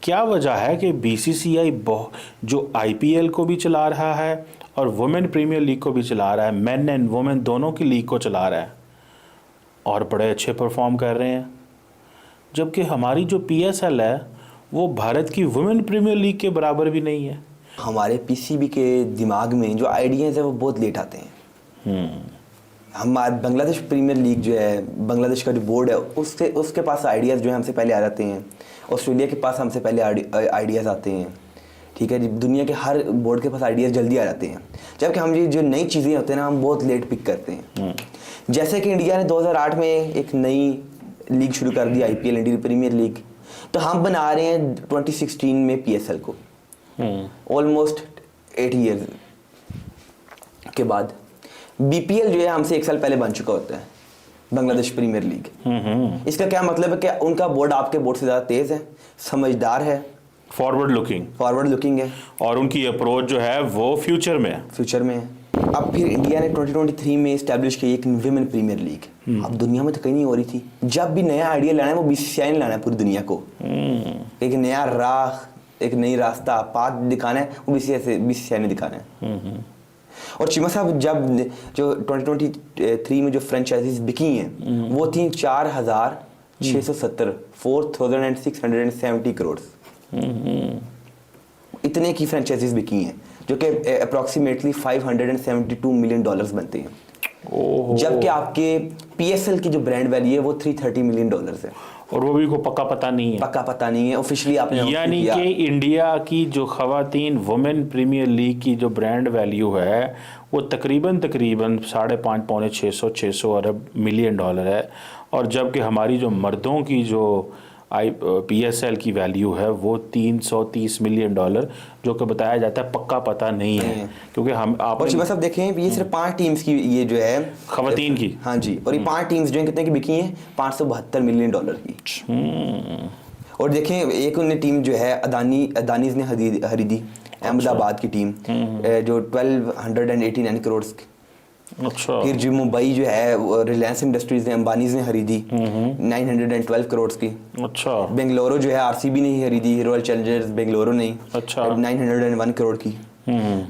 क्या वजह है कि बीसीसीआई जो आईपीएल को भी चला रहा है और वुमेन प्रीमियर लीग को भी चला रहा है, मेन एंड वुमेन दोनों की लीग को चला रहा है और बड़े अच्छे परफॉर्म कर रहे हैं, जबकि हमारी जो पीएसएल है वो भारत की वुमेन प्रीमियर लीग के बराबर भी नहीं है। हमारे पीसीबी के दिमाग में जो आइडियाज़ है वो बहुत लेट आते हैं। हमारे बांग्लादेश प्रीमियर लीग जो है, बांग्लादेश का जो बोर्ड है उसके पास आइडियाज़ जो है हमसे पहले आ जाते हैं। ऑस्ट्रेलिया के पास हमसे पहले आइडियाज़ आते हैं। ठीक है जी, दुनिया के हर बोर्ड के पास आइडियाज़ जल्दी आ जाते हैं, जबकि हम ये जो नई चीज़ें होते हैं ना, हम बहुत लेट पिक करते हैं। जैसे कि इंडिया ने 2008 में एक नई लीग शुरू कर दी, आईपीएल, इंडियन प्रीमियर लीग, तो हम बना रहे हैं 2016 में पीएसएल को, ऑलमोस्ट 8 ईयर्स के बाद। बीपीएल जो है हमसे 1 साल पहले बन चुका होता है, बांग्लादेश प्रीमियर लीग। इसका क्या मतलब है कि उनका बोर्ड आपके बोर्ड से ज़्यादा तेज़ है, समझदार है, फॉरवर्ड लुकिंग है, और उनकी अप्रोच जो है वो फ्यूचर में है। अब फिर इंडिया ने 2023 में इस्टेब्लिश की एक विमेन प्रीमियर लीग। अब दुनिया में तो कहीं नहीं हो रही थी। जब भी नया आइडिया लाना है वो बीसीसीआई ने लाना है पूरी दुनिया को। एक नया राह, एक नई रास्ता, पाथ दिखाना है, वो बीसीसीआई ने दिखाना है। और चीमा साहब, जब जो 2023 में जो फ्रेंचाइजीज बिकी हैं वो थी 4,670 4,670 करोड़। इतने की फ्रेंचाइजीज बिकी हैं, जो कि अप्रॉक्सीमेटली $572 मिलियन बनते हैं। जबकि आपके पीएसएल की जो ब्रांड वैल्यू है वो $330 मिलियन है, और वो भी को पक्का पता नहीं है ऑफिशियली आपने। यानी कि इंडिया की जो खवातीन वुमेन प्रीमियर लीग की जो ब्रांड वैल्यू है वो तकरीबन 5.5 पौने 600 अरब मिलियन डॉलर है, और जबकि हमारी जो मर्दों की जो पीएसएल की वैल्यू है वो $330 मिलियन, जो कि बताया जाता है पक्का पता नहीं है, क्योंकि हम आप सब देखें ये सिर्फ 5 टीम्स की ये जो है खवातीन की। हाँ जी, और ये 5 टीम्स जो है कितने की बिकी हैं, $572 मिलियन की। और देखें एक उन्हें टीम जो है अदानीज ने खरीदी, अहमदाबाद की टीम, जो 1289 करोड़ की। अच्छा। फिर जो मुंबई जो है रिलायंस इंडस्ट्रीज ने, अंबानीज ने खरीदी 912 करोड़ की। अच्छा। बेंगलुरु जो है आरसीबी ने ही खरीदी, रॉयल चैलेंजर्स बेंगलुरु ने। अच्छा। 901 करोड़ की।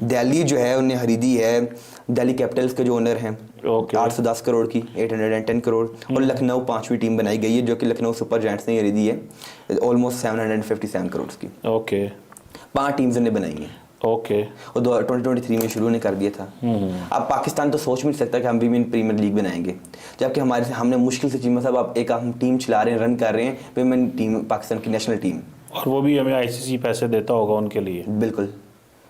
दिल्ली जो है उन्हें खरीदी है, दिल्ली कैपिटल्स के जो ओनर हैं, 810 करोड़ की, 810 करोड़। और लखनऊ 5वीं टीम बनाई गई है, जो कि लखनऊ सुपर जायंट्स ने खरीदी है, ऑलमोस्ट 757 करोड़ की। ओके। 5 टीम्स ने बनाई है। ओके। और 2023 में शुरू ने कर दिया था। अब पाकिस्तान तो सोच भी नहीं सकता कि हम विमेन प्रीमियर लीग बनाएंगे, जबकि हमने मुश्किल से चीमा साहब अब हम टीम चला रहे हैं, रन कर रहे हैं, विमेन टीम, पाकिस्तान की नेशनल टीम, और वो भी हमें आईसीसी पैसे देता होगा उनके लिए। बिल्कुल।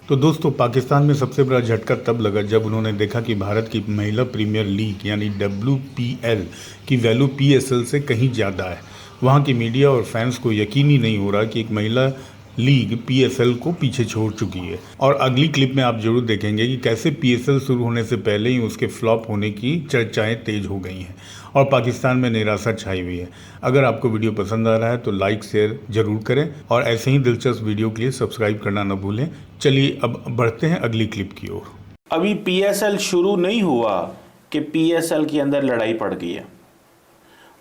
तो दोस्तों, पाकिस्तान में सबसे बड़ा झटका तब लगा जब उन्होंने देखा कि भारत की महिला प्रीमियर लीग यानी WPL की वैल्यू PSL से कहीं ज़्यादा है। वहाँ की मीडिया और फैंस को यकीन ही नहीं हो रहा कि एक महिला लीग PSL को पीछे छोड़ चुकी है। और अगली क्लिप में आप जरूर देखेंगे कि कैसे PSL शुरू होने से पहले ही उसके फ्लॉप होने की चर्चाएं तेज हो गई हैं और पाकिस्तान में निराशा छाई हुई है। अगर आपको वीडियो पसंद आ रहा है तो लाइक शेयर जरूर करें, और ऐसे ही दिलचस्प वीडियो के लिए सब्सक्राइब करना न भूलें। चलिए अब बढ़ते हैं अगली क्लिप की ओर। अभी PSL शुरू नहीं हुआ कि PSL के अंदर लड़ाई पड़ गई है।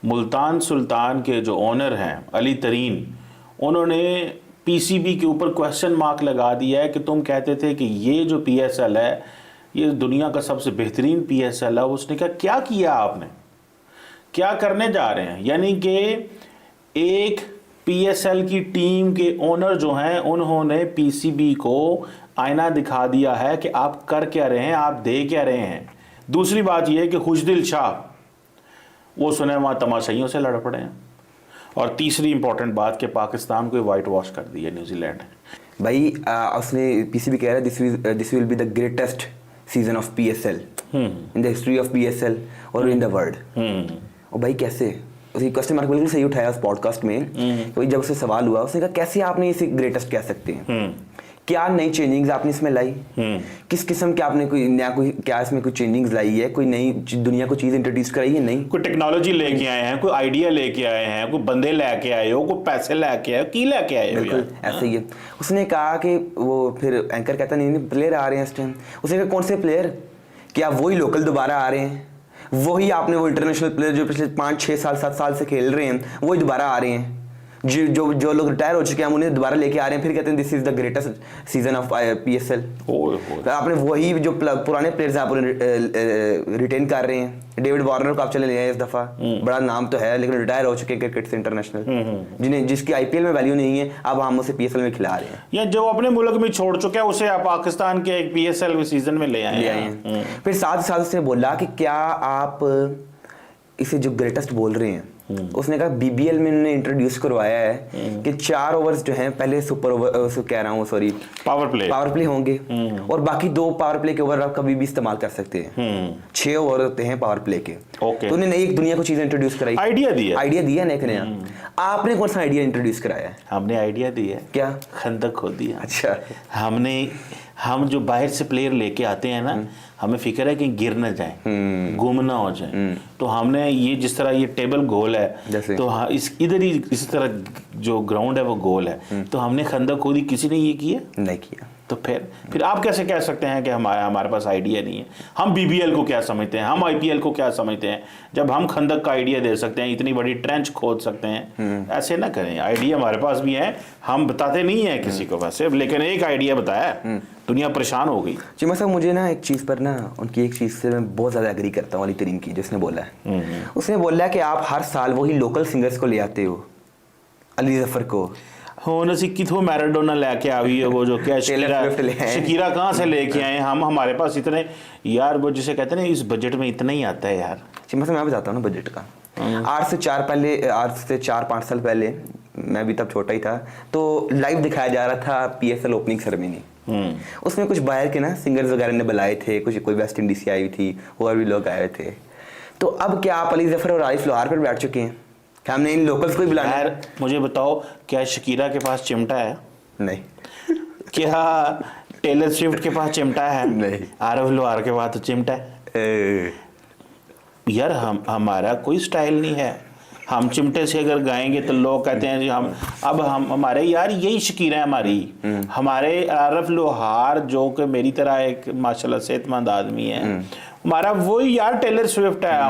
मुल्तान सुल्तान के जो ओनर हैं अली तरीन, उन्होंने पीसीबी के ऊपर क्वेश्चन मार्क लगा दिया है कि तुम कहते थे कि ये जो PSL है ये दुनिया का सबसे बेहतरीन PSL है। उसने कहा क्या किया आपने, क्या करने जा रहे हैं? यानी कि एक PSL की टीम के ओनर जो हैं उन्होंने पीसीबी को आईना दिखा दिया है कि आप कर क्या रहे हैं, आप दे क्या रहे हैं। दूसरी बात यह है कि खुशदिल शाह वो सुने वहाँ तमाशाइयों से लड़ पड़े हैं। और तीसरी इंपॉर्टेंट बात कि पाकिस्तान को वाइट वॉश कर दिया न्यूजीलैंड। भाई उसने पीसीबी कह रहा है this will be the greatest season of PSL in the history of PSL और इन द वर्ल्ड। और भाई कैसे, उसकी क्वेश्चन मार्क बिल्कुल सही उठाया उस पॉडकास्ट में। तो जब उससे सवाल हुआ उसने कहा कैसे आपने इसे ग्रेटेस्ट कह सकते हैं, क्या नई चेंजिंग्स आपने इसमें लाई, किस किस्म के आपने कोई नया, कोई क्या इसमें कोई चेंजिंग्स लाई है, कोई नई दुनिया को चीज़ इंट्रोड्यूस कराई है? नहीं, कोई टेक्नोलॉजी लेके आए हैं, कोई आइडिया लेके आए हैं, कोई बंदे लेके आए हो, कोई पैसे लेके आए हो, की लेके आए हो? बिल्कुल ऐसे ही है। उसने कहा कि वो फिर एंकर कहता नहीं प्लेयर आ रहे हैं इस टाइम। उसने कहा कौन से प्लेयर, क्या वही लोकल दोबारा आ रहे हैं, वही आपने वो इंटरनेशनल प्लेयर जो पिछले 5, 6 साल 7 साल से खेल रहे हैं वही दोबारा आ रहे हैं? जो लोग रिटायर हो चुके हैं हम उन्हें दोबारा लेके आ रहे हैं, फिर कहते हैं this is the greatest season of PSL। आपने वही जो पुराने प्लेयर्स आप रिटेन कर रहे हैं। डेविड वार्नर को आप चले ले आए इस दफा, बड़ा नाम तो है लेकिन रिटायर हो चुके हैं क्रिकेट से इंटरनेशनल, जिसकी IPL में वैल्यू नहीं है, अब हम उसे PSL में खिला रहे हैं। या जो अपने मुल्क में छोड़ चुके हैं उसे आप पाकिस्तान के एक PSL सीजन में ले आए हैं। फिर साथ साथ उसने बोला कि क्या आप इसे जो ग्रेटेस्ट बोल रहे हैं, उसने कहा BBL में उन्होंने इंट्रोड्यूस करवाया है कि 4 ओवर्स जो हैं पहले सुपर ओवर कह रहा हूँ सॉरी पावर प्ले होंगे और बाकी 2 पावर प्ले के ओवर आप कभी भी इस्तेमाल कर सकते हैं। 6 ओवर होते हैं पावर प्ले के। तो उन्होंने नई एक दुनिया को चीज इंट्रोड्यूस कराई, आइडिया दिया नया। आपने कौन सा आइडिया इंट्रोड्यूस कराया है? हमने आइडिया दिया। क्या? खंदक खोद दिया। अच्छा। हम जो बाहर से प्लेयर लेके आते हैं ना, हमें फिक्र है कि गिर न जाए, गुम ना हो जाए, तो हमने ये जिस तरह ये टेबल गोल है तो इधर ही इस तरह जो ग्राउंड है वो गोल है, तो हमने खंदक खोदी, किसी ने ये किया नहीं किया। तो फिर आप कैसे कह सकते हैं कि हमारे पास आइडिया नहीं है? हम BBL को क्या समझते हैं, हम IPL को क्या समझते हैं, जब हम खंदक का आइडिया दे सकते हैं, इतनी बड़ी ट्रेंच खोद सकते हैं। ऐसे ना करें, आइडिया हमारे पास भी है, हम बताते नहीं है किसी को बस, लेकिन एक आइडिया बताया, दुनिया परेशान हो गई। जी मतलब मुझे ना एक चीज़ पर ना उनकी एक चीज़ से मैं बहुत ज़्यादा एग्री करता हूँ, अली तरीन की, जिसने बोला है, उसने बोला है कि आप हर साल वही लोकल सिंगर्स को ले आते हो, अली जफर को होने से किथों मैराडोना लेके आई है, वो जो क्या शकीरा कहाँ से लेके आए हम, हमारे पास इतने यार, वो जिसे कहते हैं ना इस बजट में इतना ही आता है यार। मतलब मैं बताता हूँ ना बजट का, आज से 4-5 साल पहले, मैं भी तब छोटा ही था, तो लाइव दिखाया जा रहा था PSL ओपनिंग सेरेमनी। उसमें कुछ बाहर के ना सिंगर्स वगैरह ने बुलाए थे, कोई वेस्ट इंडीज से आई हुई थी, और भी लोग आए थे। तो अब क्या आप अली जफर और आरिफ लोहार पर बैठ चुके हैं, हमने इन लोकल्स को ही बुलाना है? मुझे बताओ, क्या शकीरा के पास चिमटा है? नहीं। क्या टेलर स्विफ्ट के पास चिमटा है? नहीं। आरिफ लोहार के पास तो चिमटा है यार। हमारा कोई स्टाइल नहीं है, हम चिमटे से अगर गाएंगे तो लोग कहते हैं हम हमारे यार यही शकीरा है हमारी। हमारे आरिफ लोहार जो कि मेरी तरह एक माशाल्लाह सेहतमंद आदमी है, हमारा वही यार टेलर स्विफ्ट है।